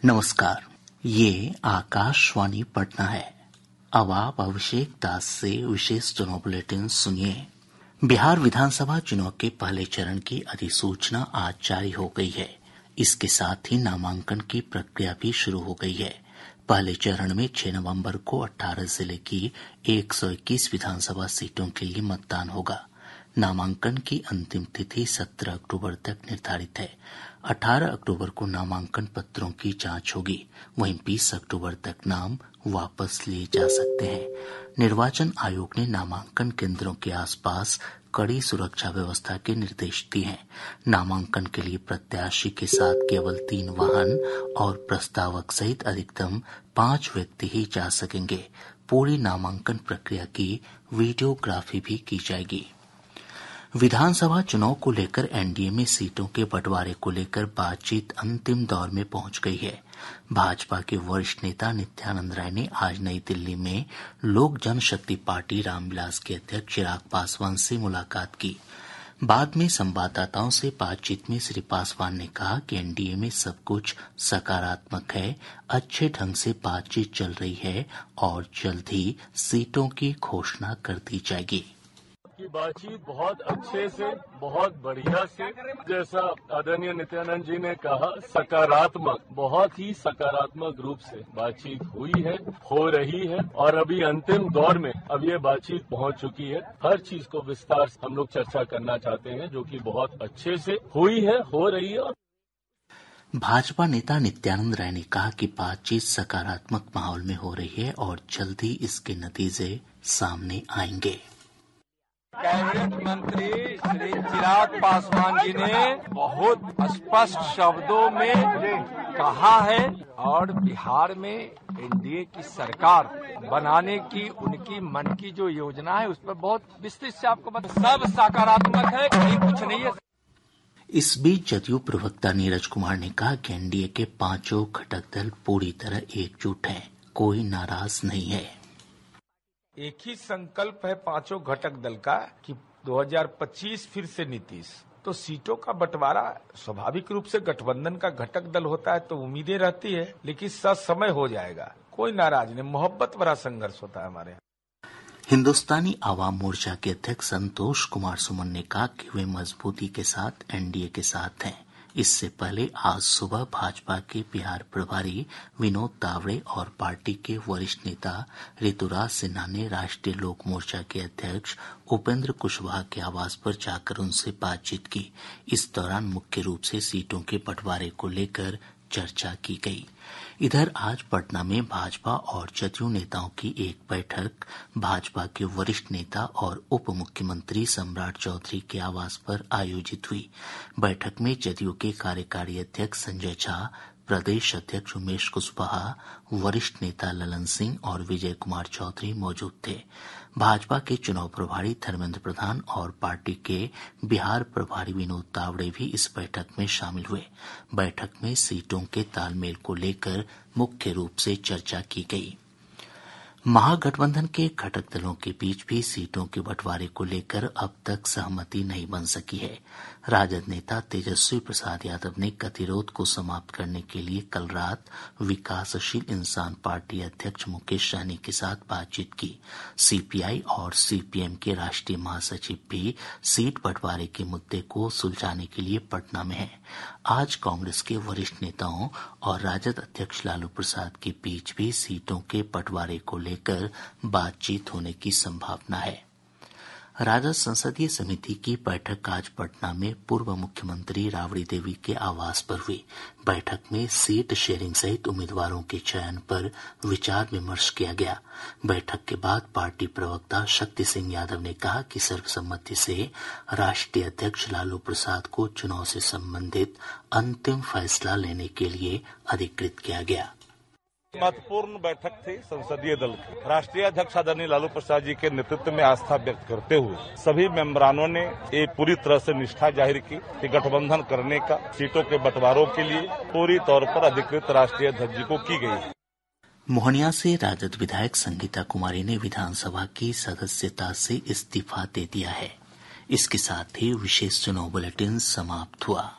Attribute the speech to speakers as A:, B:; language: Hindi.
A: नमस्कार, ये आकाशवाणी पटना है। अब आप अभिषेक दास से विशेष चुनाव बुलेटिन सुनिए। बिहार विधानसभा चुनाव के पहले चरण की अधिसूचना आज जारी हो गई है। इसके साथ ही नामांकन की प्रक्रिया भी शुरू हो गई है। पहले चरण में 6 नवंबर को 18 जिले की 121 विधानसभा सीटों के लिए मतदान होगा। नामांकन की अंतिम तिथि 17 अक्टूबर तक निर्धारित है। 18 अक्टूबर को नामांकन पत्रों की जांच होगी। वहीं 20 अक्टूबर तक नाम वापस लिए जा सकते हैं। निर्वाचन आयोग ने नामांकन केंद्रों के आसपास कड़ी सुरक्षा व्यवस्था के निर्देश दिए हैं। नामांकन के लिए प्रत्याशी के साथ केवल 3 वाहन और प्रस्तावक सहित अधिकतम 5 व्यक्ति ही जा सकेंगे। पूरी नामांकन प्रक्रिया की वीडियोग्राफी भी की जाएगी। विधानसभा चुनाव को लेकर एनडीए में सीटों के बंटवारे को लेकर बातचीत अंतिम दौर में पहुंच गई है। भाजपा के वरिष्ठ नेता नित्यानंद राय ने आज नई दिल्ली में लोक जनशक्ति पार्टी रामविलास के अध्यक्ष चिराग पासवान से मुलाकात की। बाद में संवाददाताओं से बातचीत में श्री पासवान ने कहा कि एनडीए में सब कुछ सकारात्मक है, अच्छे ढंग से बातचीत चल रही है और जल्द ही सीटों की घोषणा कर दी जाएगी।
B: की बातचीत बहुत अच्छे से, बहुत बढ़िया से, जैसा आदरणीय नित्यानंद जी ने कहा, सकारात्मक, बहुत ही सकारात्मक रूप से बातचीत हुई है, हो रही है और अभी अंतिम दौर में अब ये बातचीत पहुंच चुकी है। हर चीज को विस्तार से हम लोग चर्चा करना चाहते हैं, जो कि बहुत अच्छे से हुई है, हो रही है।
A: भाजपा नेता नित्यानंद राय ने कहा कि बातचीत सकारात्मक माहौल में हो रही है और जल्द ही इसके नतीजे सामने आएंगे।
C: कैबिनेट मंत्री श्री चिराग पासवान जी ने बहुत स्पष्ट शब्दों में कहा है और बिहार में एनडीए की सरकार बनाने की उनकी मन की जो योजना है उस पर बहुत विस्तृत से आपको सब सकारात्मक है, कहीं कुछ नहीं है।
A: इस बीच जदयू प्रवक्ता नीरज कुमार ने कहा कि एनडीए के 5 घटक दल पूरी तरह एकजुट हैं, कोई नाराज नहीं है।
D: एक ही संकल्प है 5 घटक दल का कि 2025 फिर से नीतीश। तो सीटों का बंटवारा स्वाभाविक रूप से गठबंधन का घटक दल होता है तो उम्मीदें रहती है, लेकिन समय हो जाएगा, कोई नाराज नहीं, मोहब्बत भरा संघर्ष होता है हमारे यहाँ।
A: हिंदुस्तानी आवाम मोर्चा के अध्यक्ष संतोष कुमार सुमन ने कहा कि वे मजबूती के साथ एनडीए के साथ हैं। इससे पहले आज सुबह भाजपा के बिहार प्रभारी विनोद तावड़े और पार्टी के वरिष्ठ नेता ऋतुराज सिन्हा ने राष्ट्रीय लोक मोर्चा के अध्यक्ष उपेंद्र कुशवाहा के आवास पर जाकर उनसे बातचीत की। इस दौरान मुख्य रूप से सीटों के बंटवारे को लेकर चर्चा की गई। इधर आज पटना में भाजपा और जदयू नेताओं की एक बैठक भाजपा के वरिष्ठ नेता और उप मुख्यमंत्री सम्राट चौधरी के आवास पर आयोजित हुई। बैठक में जदयू के कार्यकारी अध्यक्ष संजय झा, प्रदेश अध्यक्ष उमेश कुशवाहा, वरिष्ठ नेता ललन सिंह और विजय कुमार चौधरी मौजूद थे। भाजपा के चुनाव प्रभारी धर्मेंद्र प्रधान और पार्टी के बिहार प्रभारी विनोद तावड़े भी इस बैठक में शामिल हुए। बैठक में सीटों के तालमेल को लेकर मुख्य रूप से चर्चा की गई। महागठबंधन के घटक दलों के बीच भी सीटों के बंटवारे को लेकर अब तक सहमति नहीं बन सकी है। राजद नेता तेजस्वी प्रसाद यादव ने गतिरोध को समाप्त करने के लिए कल रात विकासशील इंसान पार्टी अध्यक्ष मुकेश सहनी के साथ बातचीत की। सीपीआई और सीपीएम के राष्ट्रीय महासचिव भी सीट बंटवारे के मुद्दे को सुलझाने के लिए पटना में हैं। आज कांग्रेस के वरिष्ठ नेताओं और राजद अध्यक्ष लालू प्रसाद के बीच भी सीटों के बंटवारे को लेकर बातचीत होने की संभावना है। राजद संसदीय समिति की बैठक आज पटना में पूर्व मुख्यमंत्री राबड़ी देवी के आवास पर हुई। बैठक में सीट शेयरिंग सहित उम्मीदवारों के चयन पर विचार विमर्श किया गया। बैठक के बाद पार्टी प्रवक्ता शक्ति सिंह यादव ने कहा कि सर्वसम्मति से राष्ट्रीय अध्यक्ष लालू प्रसाद को चुनाव से संबंधित अंतिम फैसला लेने के लिए अधिकृत किया गया।
E: महत्वपूर्ण बैठक थी संसदीय दल की। राष्ट्रीय अध्यक्ष आदरणीय लालू प्रसाद जी के नेतृत्व में आस्था व्यक्त करते हुए सभी मेंबरानों ने ये पूरी तरह से निष्ठा जाहिर की कि गठबंधन करने का सीटों के बंटवारों के लिए पूरी तौर पर अधिकृत राष्ट्रीय अध्यक्ष जी को की गई।
A: मोहनिया से राजद विधायक संगीता कुमारी ने विधानसभा की सदस्यता से इस्तीफा दे दिया है। इसके साथ ही विशेष चुनाव बुलेटिन समाप्त हुआ।